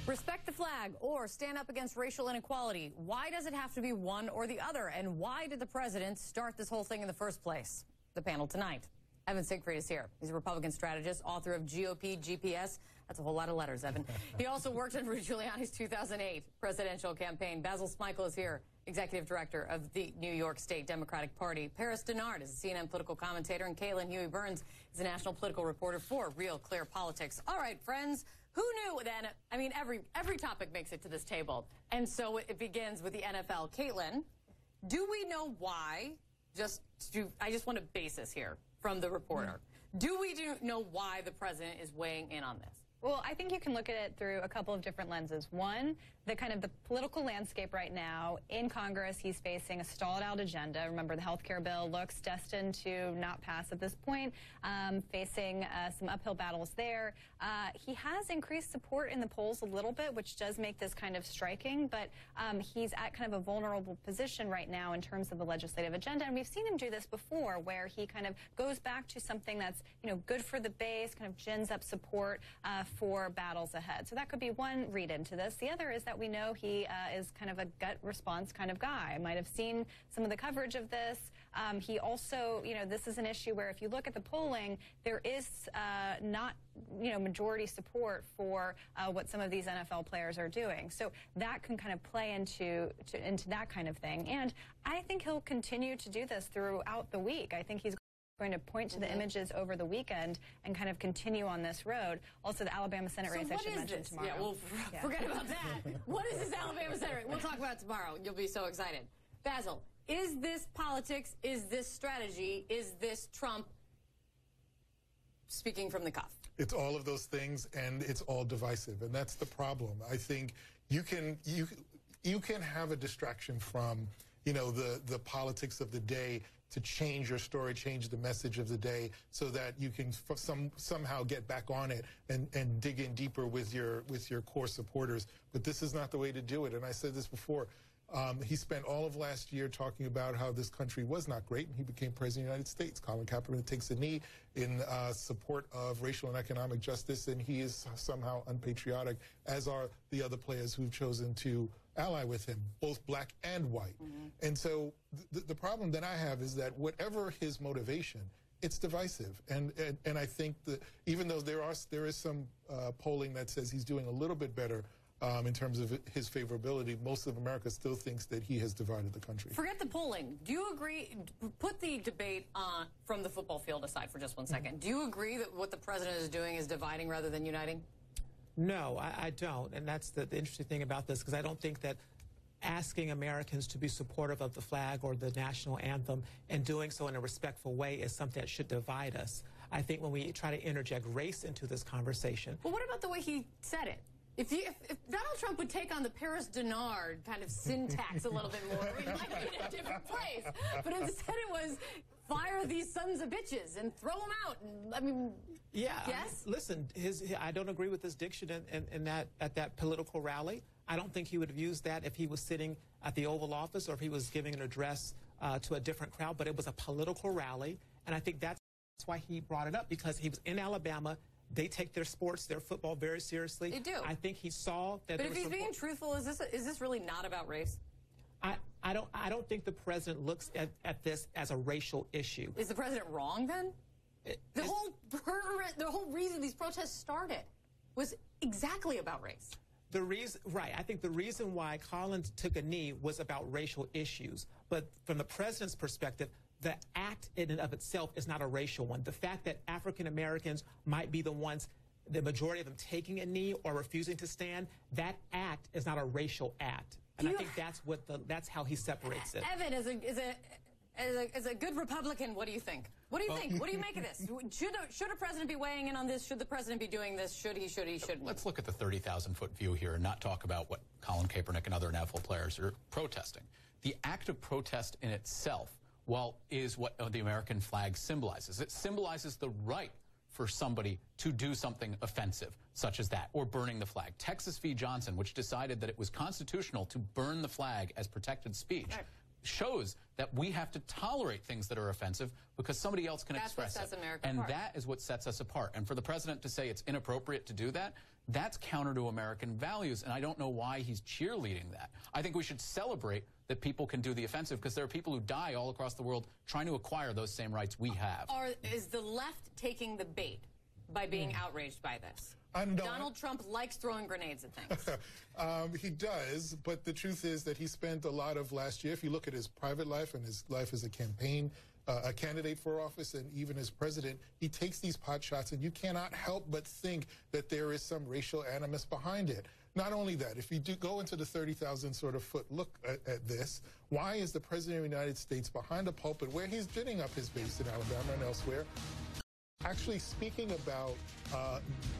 Respect the flag or stand up against racial inequality. Why does it have to be one or the other? And why did the president start this whole thing in the first place? The panel tonight. Evan Siegfried is here. He's a Republican strategist, author of GOP GPS. That's a whole lot of letters, Evan. He also worked on Rudy Giuliani's 2008 presidential campaign. Basil Smikle is here, executive director of the New York State Democratic Party. Paris Denard is a CNN political commentator, and Caitlin Huey-Burns is a national political reporter for Real Clear Politics. All right, friends, who knew then? I mean, every topic makes it to this table, and so it begins with the NFL. Caitlin, do we know why? I just want a basis here from the reporter. Do we know why the president is weighing in on this? Well, I think you can look at it through a couple of different lenses. One, the political landscape right now. In Congress, he's facing a stalled-out agenda. Remember, the health care bill looks destined to not pass at this point, facing some uphill battles there. He has increased support in the polls a little bit, which does make this kind of striking, but he's at kind of a vulnerable position right now in terms of the legislative agenda. And we've seen him do this before, where he kind of goes back to something that's, good for the base, kind of gins up support for battles ahead. So that could be one read into this. The other is that we know he is kind of a gut response kind of guy. I might have seen some of the coverage of this. He also, this is an issue where if you look at the polling, there is not, majority support for what some of these NFL players are doing. So that can kind of play into that kind of thing. And I think he'll continue to do this throughout the week. I think he's going to point to the images over the weekend and kind of continue on this road. Also, the Alabama Senate race I should mention tomorrow. Yeah, well, forget about that. What is this Alabama Senate race? We'll talk about it tomorrow. You'll be so excited. Basil, is this politics? Is this strategy? Is this Trump speaking from the cuff? It's all of those things, and it's all divisive, and that's the problem. I think you can have a distraction from the politics of the day to change your story, change the message of the day, so that you can somehow get back on it and dig in deeper with your core supporters. But this is not the way to do it. And I said this before. He spent all of last year talking about how this country was not great, and he became president of the United States. Colin Kaepernick takes a knee in support of racial and economic justice, and he is somehow unpatriotic, as are the other players who've chosen to ally with him, both black and white. And so the problem that I have is that whatever his motivation, it's divisive. And I think that even though there is some polling that says he's doing a little bit better in terms of his favorability, most of America still thinks that he has divided the country. Forget the polling. Do you agree? Put the debate from the football field aside for just 1 second. Do you agree that what the president is doing is dividing rather than uniting? No, I don't. And that's the interesting thing about this, because I don't think that asking Americans to be supportive of the flag or the national anthem and doing so in a respectful way is something that should divide us. I think when we try to interject race into this conversation. Well, what about the way he said it? If Donald Trump would take on the Paris Denard kind of syntax a little bit more, we might be in a different place. But instead it was, fire these sons of bitches and throw them out. And, I mean, yeah. Yes? Listen, I don't agree with his diction at that political rally. I don't think he would have used that if he was sitting at the Oval Office or if he was giving an address to a different crowd. But it was a political rally, and I think that's why he brought it up, because he was in Alabama. They take their sports, their football very seriously. They do. I think he saw that. But if he's being truthful, is this really not about race? I don't think the president looks at this as a racial issue. Is the president wrong then? The whole reason these protests started was exactly about race. Right. I think the reason why Collins took a knee was about racial issues. But from the president's perspective, the act in and of itself is not a racial one. The fact that African Americans might be the ones, the majority of them taking a knee or refusing to stand, that act is not a racial act. And I think that's how he separates it. Evan, as a good Republican, what do you think? What do you think? What do you make of this? Should a president be weighing in on this? Should the president be doing this? Should he, shouldn't? Let's look at the 30,000-foot view here and not talk about what Colin Kaepernick and other NFL players are protesting. The act of protest in itself, is what the American flag symbolizes. It symbolizes the right for somebody to do something offensive, such as that, or burning the flag. Texas v. Johnson, which decided that it was constitutional to burn the flag as protected speech, shows that we have to tolerate things that are offensive because somebody else can express it. That's what sets America and apart. that is what sets us apart. And for the president to say it's inappropriate to do that, that's counter to American values, and I don't know why he's cheerleading that. I think we should celebrate that people can do the offensive because there are people who die all across the world trying to acquire those same rights we have. Is the left taking the bait by being outraged by this? Donald Trump likes throwing grenades at things. He does, but the truth is that he spent a lot of last year, if you look at his private life and his life as a candidate for office and even as president, he takes these pot shots, and you cannot help but think that there is some racial animus behind it. Not only that, if you do go into the 30,000 sort of foot look at this, why is the president of the United States behind a pulpit where he's ginning up his base in Alabama and elsewhere, actually speaking about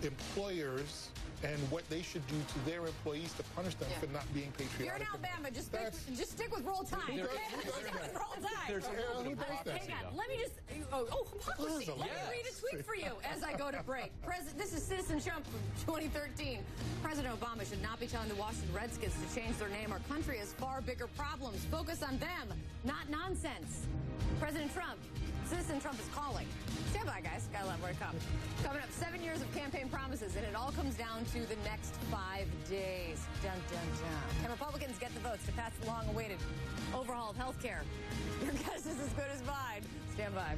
employers and what they should do to their employees to punish them for not being patriotic? You're in Alabama. Just stick with roll tide. Who does Stick that? with roll tide. Who does that? Hang on. Let me just. Hypocrisy. Let me read a tweet for you as I go to break. This is Citizen Trump from 2013. President Obama should not be telling the Washington Redskins to change their name. Our country has far bigger problems. Focus on them, not nonsense. President Trump. Citizen Trump is calling. Stand by, guys. Got a lot more to come. Coming up, 7 years of campaign promises, and it all comes down to the next 5 days. Dun, dun, dun. Can Republicans get the votes to pass the long-awaited overhaul of health care? Your guess is as good as mine. Stand by.